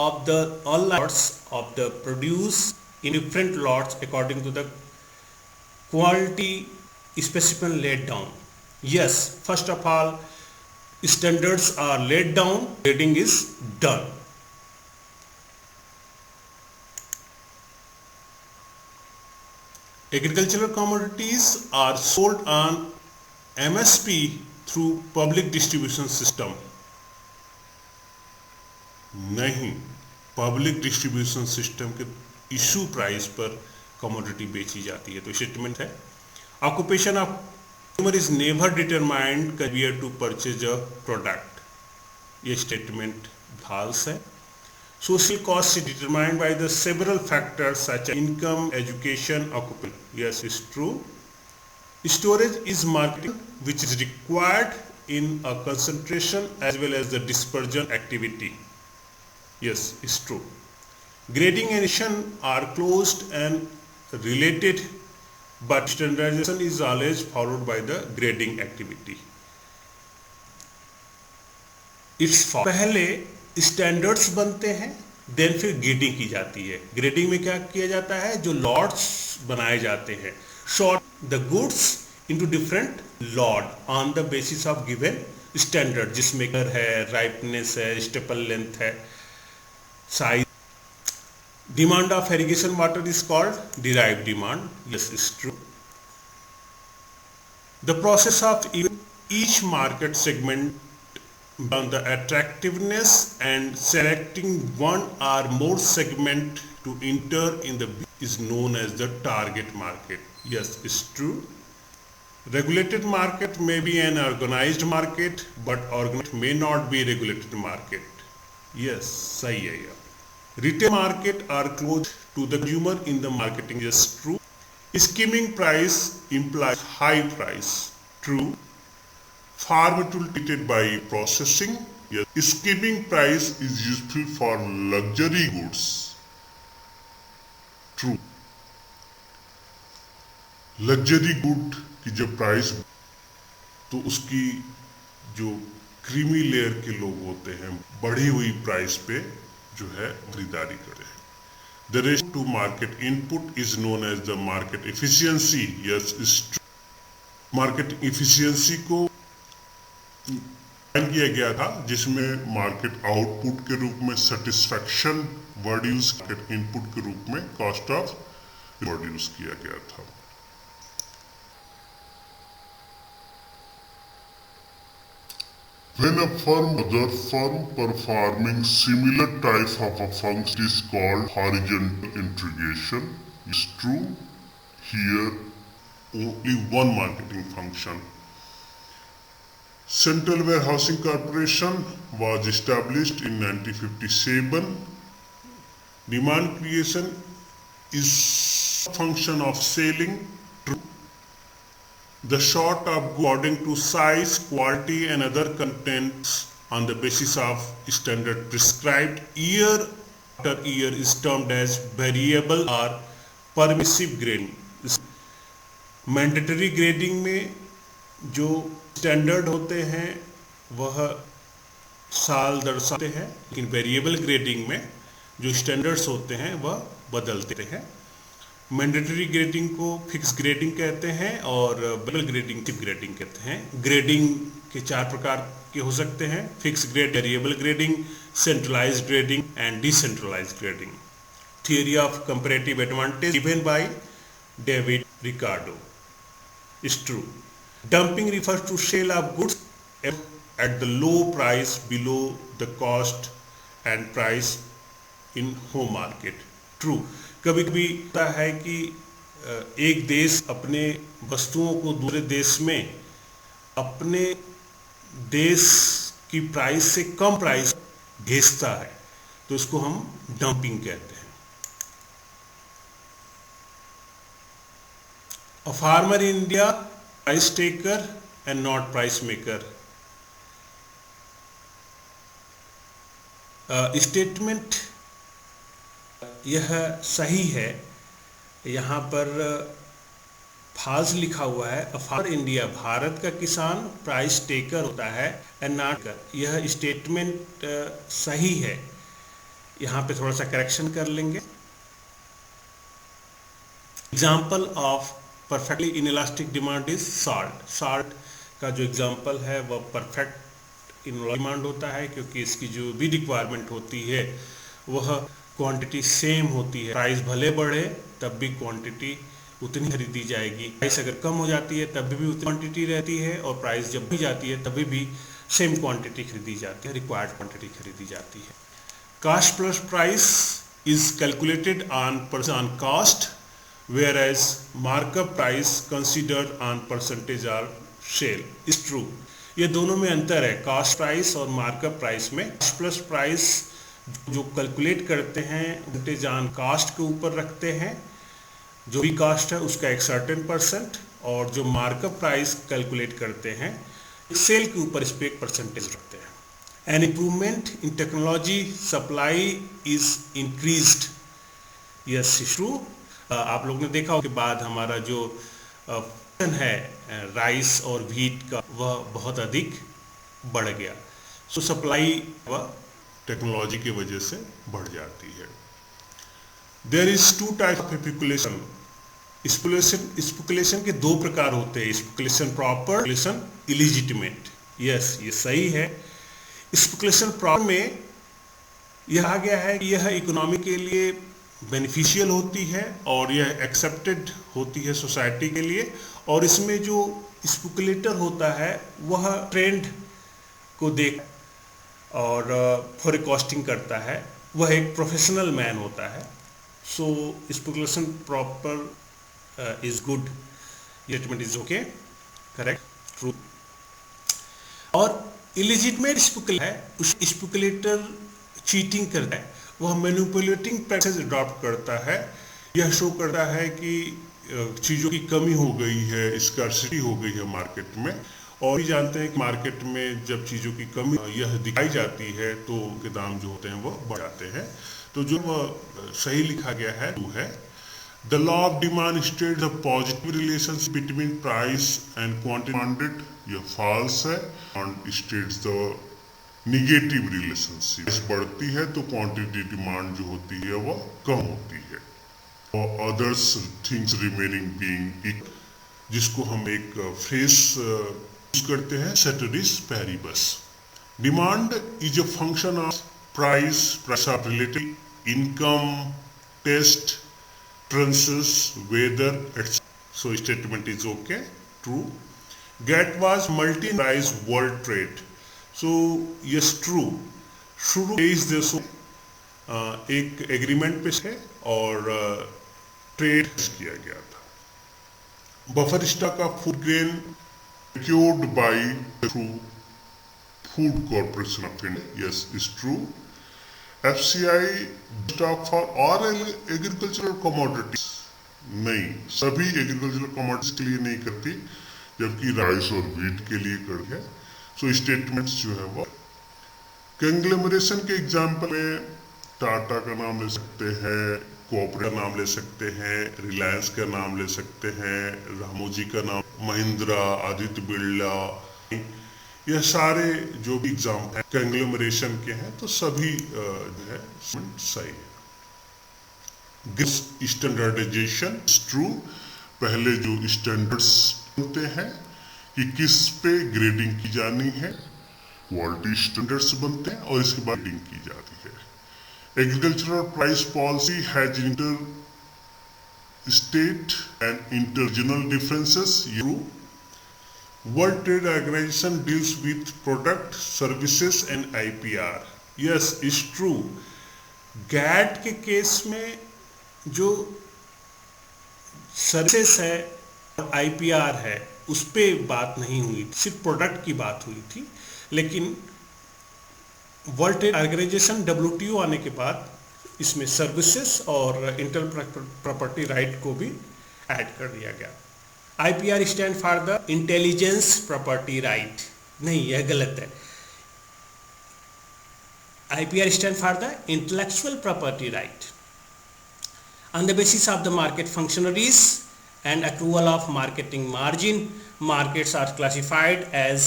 S2: of the all lots of the produce in different lots according to the quality specification laid down. Yes, first of all standards are laid down, grading is done. Agricultural commodities are sold on MSP through public distribution system। नहीं, public distribution system के issue price पर commodity बेची जाती है। तो statement है, occupation of consumer is never determined career to purchase a product. ये statement false है। Social costs is determined by the several factors such as income, education, occupation. Yes, it's true. Storage is marketing which is required in a concentration as well as the dispersion activity. Yes, it's true. Grading and addition are closed and related, but standardization is always followed by the grading activity. It's पहले standards बनते हैं, then फिर grading की जाती है। Grading में क्या किया जाता है, जो लॉट्स बनाए जाते हैं, short the goods into different lot on the basis of given standard, जिसमें कलर है, राइपनेस है, स्टेपल लेंथ है, size. Demand of irrigation water is called derived demand. Yes, is true. The process of each market segment on the attractiveness and selecting one or more segment to enter in the is known as the target market. Yes, it's true. Regulated market may be an organized market, but organized may not be regulated market. Yes, sahi hai ya. Retail market are close to the consumer in the marketing. Yes, true. Skimming price implies high price. True. Farm tool treated by processing. Yes. Skimming price is useful for luxury goods. True. Luxury good की जब price तो उसकी जो creamy layer के लोग होते हैं बढ़ी हुई प्राइस पे जो है खरीदारी करते हैं। The ratio to market input is known as the market efficiency. Yes, is true. Market efficiency को किया गया था, जिसमें मार्केट आउटपुट के रूप में satisfaction word use, market input के रूप में कॉस्ट ऑफ वर्ड यूज किया गया था। When a firm other firm performing similar type of a function is called horizontal integration. Is true. Here only one marketing function. Central Warehousing Corporation was established in 1957. Demand creation is a function of selling. True. The sort of according to size, quality and other contents on the basis of standard prescribed year after year is termed as variable or permissive grading. Mandatory grading में जो standard होते हैं वह साल दर साल होते हैं, लेकिन वेरिएबल ग्रेडिंग में जो स्टैंडर्ड्स होते हैं वह बदलते हैं। मैंडेटरी ग्रेडिंग को फिक्स ग्रेडिंग कहते हैं और वेरिएबल ग्रेडिंग टिप ग्रेडिंग कहते हैं। ग्रेडिंग के 4 प्रकार के हो सकते हैं: fix grade, variable grading, centralised grading and decentralised grading. Theory of comparative advantage given by David Ricardo is true. Dumping refers to sale of goods at the low price below the cost and price in home market. True. कभी कभी होता है कि एक देश अपने वस्तुओं को दूसरे देश में अपने देश की प्राइस से कम प्राइस भेजता है, तो इसको हम डंपिंग कहते हैं। A farmer in India, price taker and not price maker. Statement यह सही है, यहाँ पर फाल्स लिखा हुआ है। अ फार्मर इंडिया, भारत का किसान प्राइस टेकर होता है एंड नॉट कर, यह स्टेटमेंट सही है। यहाँ पे थोड़ा सा करेक्शन कर लेंगे। Example of perfectly inelastic demand is salt. Salt का जो एग्जांपल है वह परफेक्ट इनइलास्टिक डिमांड होता है, क्योंकि इसकी जो भी रिक्वायरमेंट होती है वह क्वांटिटी सेम होती है। प्राइस भले बढ़े तब भी क्वांटिटी उतनी खरीदी जाएगी। प्राइस अगर कम हो जाती है तब भी उतनी क्वांटिटी रहती है, और प्राइस जब भी जाती है तभी भी सेम क्वांटिटी खरीदी जाती है, रिक्वायर्ड क्वांटिटी खरीदी जाती है। Cost plus price is calculated on cost, whereas markup price considered on percentage or sale is true. ये दोनों में अंतर है, कॉस्ट प्राइस और मार्कअप प्राइस में। कॉस्ट प्लस प्राइस जो कैलकुलेट करते हैं परसेंटेज ऑन कास्ट के ऊपर रखते हैं, जो भी कास्ट है उसका एक सर्टेन परसेंट, और जो मार्कअप प्राइस कैलकुलेट करते हैं सेल के ऊपर इस पर एक परसेंटेज रखते हैं। An improvement in technology supply is increased, yes true. आप लोग ने देखा के बाद हमारा जो है राइस और व्हीट का वह बहुत अधिक बढ़ गया। सो सप्लाई वह टेक्नोलॉजी की वजह से बढ़ जाती है। There is 2 type of speculation. Speculation के 2 प्रकार होते हैं, speculation proper, speculation illegitimate. Yes, ये सही है। स्पेकुलेशन प्रॉपर में यह आ गया है कि यह इकोनॉमी के लिए बेनिफिशियल होती है और यह एक्सेप्टेड होती है सोसाइटी के लिए, और इसमें जो स्पेकुलेटर होता है वह ट्रेंड को देख और फोरकास्टिंग करता है, वह एक प्रोफेशनल मैन होता है। So speculation proper is good, statement is okay, correct, true. और इलिजिटमेट स्पेकुलेटर है, उस स्पेकुलेटर चीटिंग करता है, वह मैनिपुलेटिंग प्रैक्टिस अडॉप्ट करता है। यह शो करता है कि चीज़ों की कमी हो गई है, स्कार्सिटी हो गई है मार्केट में, और भी जानते हैं कि मार्केट में जब चीज़ों की कमी यह दिखाई जाती है तो उनके दाम जो होते हैं वो बढ़ जाते हैं। तो जो वह सही लिखा गया है वो है the law of demand states the positive relations between price and quantity. यह फॉल्स है, और स्टेट्स द निगेटिव रिलेशनशिप। बढ़ती है तो क्वांटिटी डिमांड जो होती है वह कम होती है, और others things remaining being equal, जिसको हम एक फ्रेज यूज करते हैं, ceteris paribus. Demand is a function of price, price of relative income, taste, trances, weather etcetera. So statement is okay, true. GATT was multi price world trade. So yes, true. शुरू 23 देशों एक agreement पे है और trade किया गया था। Buffer stock of food grain procured by through Food Corporation of India. Yes, is true. FCI stock for all agricultural commodities नहीं, सभी एग्रीकल्चरल कमोडिटीज के लिए नहीं करती, जबकि राइस और व्हीट के लिए करती है। सो स्टेटमेंट्स जो है वो कंग्लोमरेशन के एग्जाम्पल में टाटा का नाम ले सकते हैं, कोऑपरेटिव का नाम ले सकते हैं, रिलायंस का नाम ले सकते हैं, रामोजी का नाम, महिंद्रा, आदित्य बिरला, यह सारे जो भी एग्जाम है कंग्लोमरेशन के हैं, तो सभी जो है सही है। स्टैंडर्डाइजेशन ट्रू, पहले जो स्टैंडर्ड्स होते हैं कि किस पे ग्रेडिंग की जानी है, क्वालिटी स्टैंडर्ड्स बनते हैं और इसके बाद ग्रेडिंग की जाती है। Agricultural price policy has interstate and interregional differences. World trade organisation deals with product, services and IPR. Yes, is true. GATT के केस में जो सर्विसेज है और आईपीआर है उस पर बात नहीं हुई, सिर्फ प्रोडक्ट की बात हुई थी। लेकिन वर्ल्ड ट्रेड ऑर्गेनाइजेशन WTO आने के बाद इसमें सर्विसेज और इंटेलेक्चुअल प्रॉपर्टी राइट को भी ऐड कर दिया गया। IPR stand for the intelligence property right, नहीं यह गलत है। IPR stand for the intellectual property right. On the basis of the market functionaries and accrual of marketing margin, markets are classified as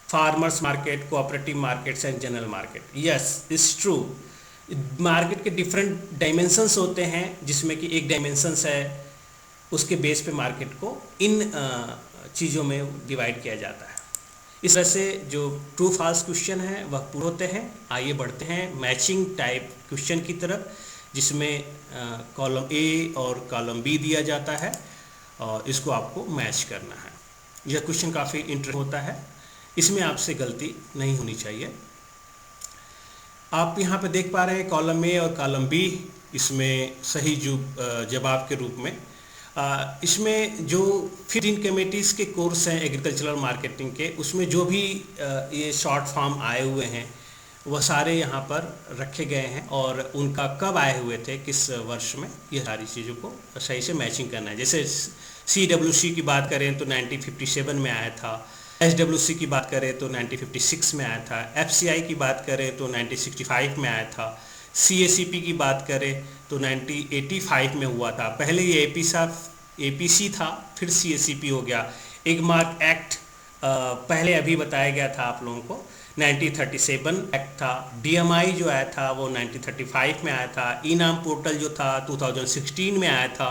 S2: farmers market, cooperative markets and general market. Yes, it's true. Market के different dimensions होते हैं, जिसमें कि एक dimensions है उसके base पे market को इन चीज़ों में डिवाइड किया जाता है। इस तरह से जो ट्रू फॉल्स क्वेश्चन है वह पूरे होते हैं। आइए बढ़ते हैं मैचिंग टाइप क्वेश्चन की तरफ, जिसमें कॉलम ए और कॉलम बी दिया जाता है और इसको आपको मैच करना है। यह क्वेश्चन काफ़ी इंटरेस्टिंग होता है, इसमें आपसे गलती नहीं होनी चाहिए। आप यहाँ पे देख पा रहे हैं कॉलम ए और कॉलम बी, इसमें सही जवाब के रूप में इसमें जो 15 कमेटीज़ के कोर्स हैं एग्रीकल्चरल मार्केटिंग के, उसमें जो भी ये शॉर्ट फॉर्म आए हुए हैं वह सारे यहाँ पर रखे गए हैं और उनका कब आए हुए थे, किस वर्ष में, ये सारी चीज़ों को सही से मैचिंग करना है। जैसे CWC की बात करें तो 1957 में आया था, SWC की बात करें तो 1956 में आया था, FCI की बात करें तो 1965 में आया था, CACP की बात करें तो 1985 में हुआ था। पहले ये APC था, फिर CACP हो गया। एगमार्क एक्ट पहले अभी बताया गया था आप लोगों को, 1937 एक्ट था। DMI जो आया था वो 1935 में आया था। ई-नाम पोर्टल जो था 2016 में आया था।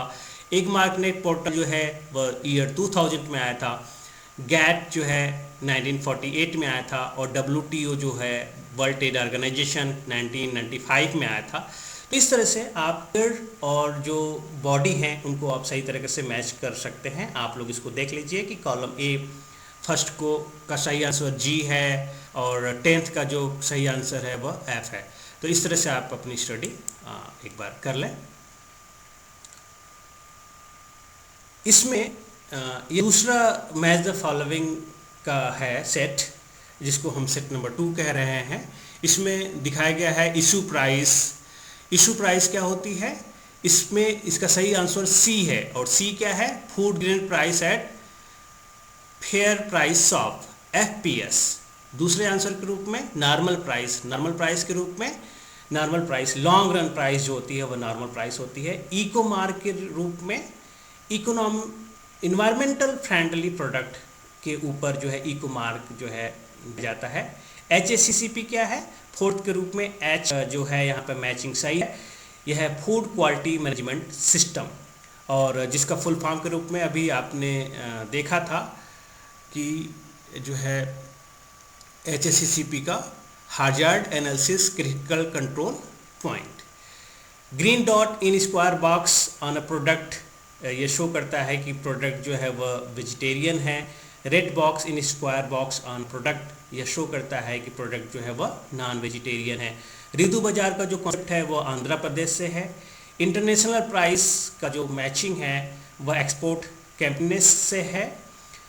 S2: एगमार्क नेट पोर्टल जो है वह ईयर 2000 में आया था। गैट जो है 1948 में आया था और WTO जो है वर्ल्ड ट्रेड ऑर्गेनाइजेशन 1995 में आया था। तो इस तरह से आप और जो बॉडी हैं उनको आप सही तरीके से मैच कर सकते हैं। आप लोग इसको देख लीजिए कि कॉलम ए फर्स्ट का सही आंसर G है और 10th का जो सही आंसर है वह F है। तो इस तरह से आप अपनी स्टडी एक बार कर लें। इसमें ये दूसरा मैच द फॉलोइंग का है सेट, जिसको हम सेट नंबर 2 कह रहे हैं। इसमें दिखाया गया है इशू प्राइस। इशू प्राइस क्या होती है? इसमें इसका सही आंसर C है और C क्या है? Food grain price at fair price of, FPS। दूसरे आंसर के रूप में नॉर्मल प्राइस के रूप में normal price, long run price जो होती है वह नॉर्मल प्राइस होती है। इको मार्क के रूप में इन्वायरमेंटल फ्रेंडली प्रोडक्ट के ऊपर जो है इको मार्क जो है जाता है। HACCP क्या है? फोर्थ के रूप में H जो है यहाँ पर मैचिंग सही है। यह है फूड क्वालिटी मैनेजमेंट सिस्टम, और जिसका फुल फॉर्म के रूप में अभी आपने देखा था कि जो है HACCP का hazard analysis critical control point. Green dot in square box on a product, ये शो करता है कि प्रोडक्ट जो है वह वेजिटेरियन है। Red box in square box on product, यह शो करता है कि प्रोडक्ट जो है वह नॉन वेजिटेरियन है। रिदु बाजार का जो कॉन्सेप्ट है वह आंध्र प्रदेश से है। इंटरनेशनल प्राइस का जो मैचिंग है वह एक्सपोर्ट कैंपनेस से है।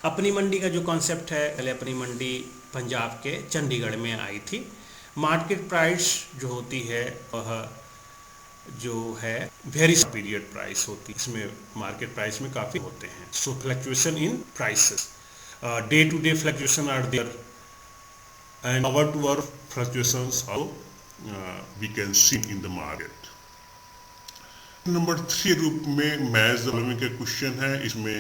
S2: अपनी मंडी का जो कॉन्सेप्ट है, पहले अपनी मंडी पंजाब के चंडीगढ़ में आई थी। मार्केट प्राइस जो होती है वह जो है वेरी पीरियड प्राइस होती है, इसमें मार्केट प्राइस में काफ़ी होते हैं। So fluctuation in prices, day to day fluctuation are there and hour to hour fluctuations are we can see in the market. Number 3 रूप में मैच द के क्वेश्चन है। इसमें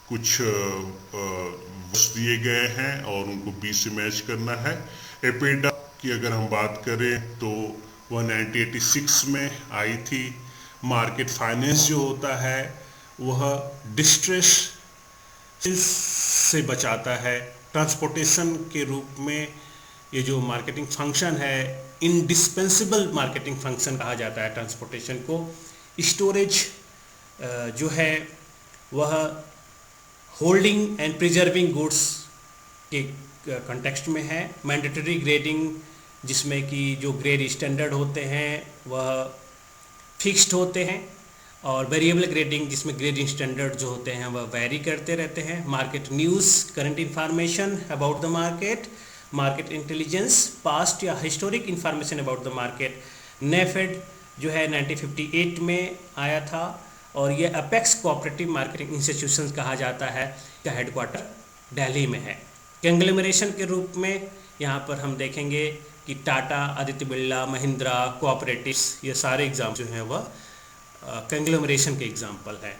S2: कुछ वर्ष दिए गए हैं और उनको बी से मैच करना है। एपेडा की अगर हम बात करें तो वह 1986 में आई थी। मार्केट फाइनेंस जो होता है वह डिस्ट्रेस से बचाता है। ट्रांसपोर्टेशन के रूप में ये जो मार्केटिंग फंक्शन है, इंडिस्पेंसिबल मार्केटिंग फंक्शन कहा जाता है ट्रांसपोर्टेशन को। स्टोरेज जो है वह होल्डिंग एंड प्रिजर्विंग गुड्स के कंटेक्स्ट में है। मैंडेटरी ग्रेडिंग, जिसमें कि जो ग्रेड स्टैंडर्ड होते हैं वह फिक्स्ड होते हैं, और वेरिएबल ग्रेडिंग जिसमें ग्रेडिंग स्टैंडर्ड जो होते हैं वह वैरी करते रहते हैं। Market news, current information about the market, market intelligence, past या historic information about the market. NAFED जो है 1958 में आया था और ये अपेक्स कोऑपरेटिव मार्केटिंग इंस्टीट्यूशन कहा जाता है। का हेडक्वार्टर दिल्ली में है। कंग्लोमरेशन के रूप में यहाँ पर हम देखेंगे कि टाटा, आदित्य बिरला, महिंद्रा, कोऑपरेटिव्स, ये सारे एग्जाम जो हैं वह कंग्लोमरेशन के एग्जाम्पल है।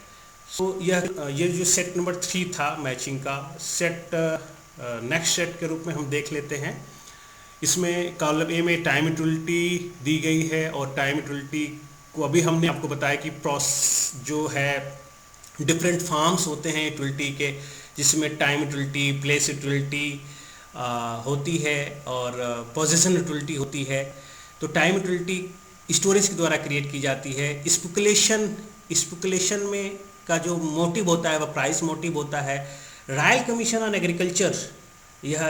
S2: सो ये जो सेट नंबर 3 था मैचिंग का सेट, नेक्स्ट सेट के रूप में हम देख लेते हैं। इसमें कॉलम ए में टाइम यूटिलिटी दी गई है और टाइम यूटिलिटी को अभी हमने आपको बताया कि जो है डिफरेंट फॉर्म्स होते हैं यूटिलिटी के, जिसमें टाइम यूटिलिटी, प्लेस यूटिलिटी होती है और पोजीशन यूटिलिटी होती है। तो टाइम यूटिलिटी स्टोरेज के द्वारा क्रिएट की जाती है। स्पेकुलेशन में का जो मोटिव होता है वह प्राइस मोटिव होता है। रॉयल कमीशन ऑन एग्रीकल्चर, यह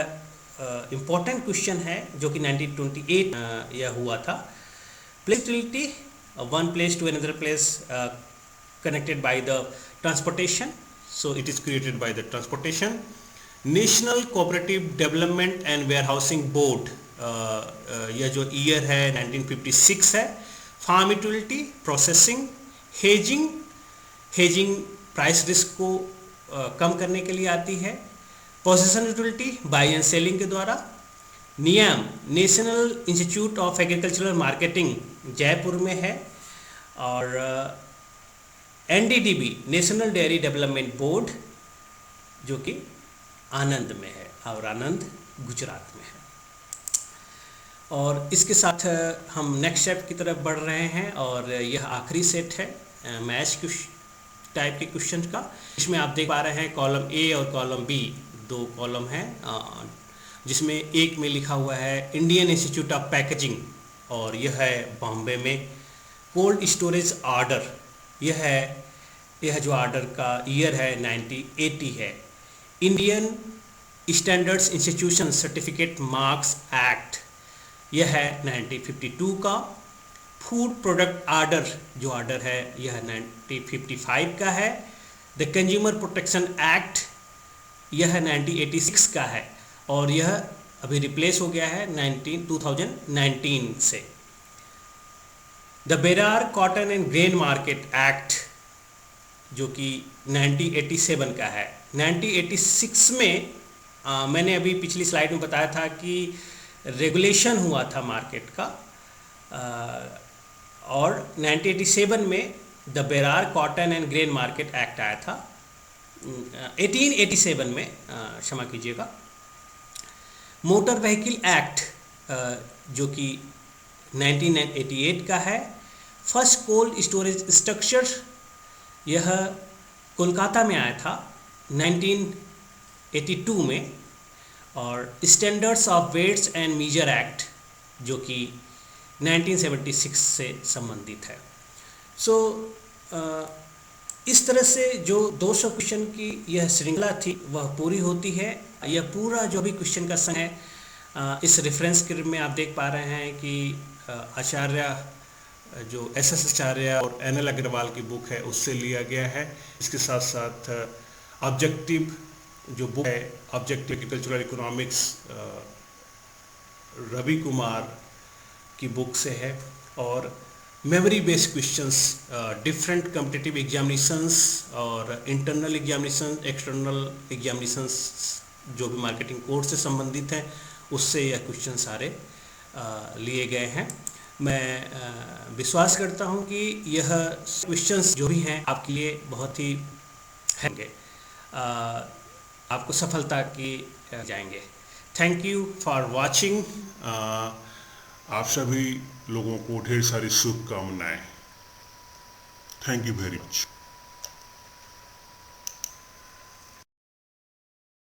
S2: इम्पोर्टेंट क्वेश्चन है जो कि 1928 यह हुआ था। Place utility, one place to another place connected by the transportation, so it is created by the transportation. National Cooperative Development and Warehousing Board, यह जो ईयर है 1956 है। Farm utility, processing, hedging price risk को कम करने के लिए आती है। Position utility, buy and selling के द्वारा। NIAM, national institute of agricultural marketing Jaipur में है। और NDDB, national dairy development board, जो कि आनंद में है और आनंद गुजरात में है। और इसके साथ हम नेक्स्ट स्टेप की तरफ बढ़ रहे हैं और यह आखिरी सेट है मैच टाइप के क्वेश्चन का। इसमें आप देख पा रहे हैं कॉलम ए और कॉलम बी, दो कॉलम हैं, जिसमें एक में लिखा हुआ है इंडियन इंस्टीट्यूट ऑफ पैकेजिंग और यह है बॉम्बे में। कोल्ड स्टोरेज ऑर्डर, यह जो ऑर्डर का ईयर है 1980 है। Indian standards institution certificate marks act, यह है 1952 का। फूड प्रोडक्ट ऑर्डर जो ऑर्डर है यह 1955 का है। द कंज्यूमर प्रोटेक्शन एक्ट, यह 1986 का है और यह अभी रिप्लेस हो गया है 2019 से। The Berar cotton and grain market act, जो कि 1987 का है। 1986 में मैंने अभी पिछली स्लाइड में बताया था कि रेगुलेशन हुआ था मार्केट का, और 1987 में the Berar cotton and grain market act आया था। 1887 में, क्षमा कीजिएगा। मोटर व्हीकल एक्ट, जो कि 1988 का है। फर्स्ट कोल्ड स्टोरेज स्ट्रक्चर, यह कोलकाता में आया था 1982 में। और standards of weights and measure act, जो कि 1976 से संबंधित है। सो इस तरह से जो 200 क्वेश्चन की यह श्रृंखला थी वह पूरी होती है। यह पूरा जो भी क्वेश्चन का संग है, इस रेफरेंस के रूप में आप देख पा रहे हैं कि आचार्य जो SS आचार्य और NL अग्रवाल की बुक है उससे लिया गया है। इसके साथ साथ ऑब्जेक्टिव जो बुक है, objective agricultural economics, Ravi Kumar की बुक से है। और memory based questions, different competitive examinations और इंटरनल एग्जामिनेशन, एक्सटर्नल एग्जामिनेशंस जो भी मार्केटिंग कोर्स से संबंधित हैं उससे यह क्वेश्चन सारे
S1: लिए गए हैं। मैं विश्वास करता हूं कि यह क्वेश्चंस जो भी हैं आपके लिए बहुत ही होंगे, आपको सफलता की जाएंगे। Thank you for watching.
S2: आप सभी लोगों को ढेर सारी शुभकामनाएं। Thank you very much.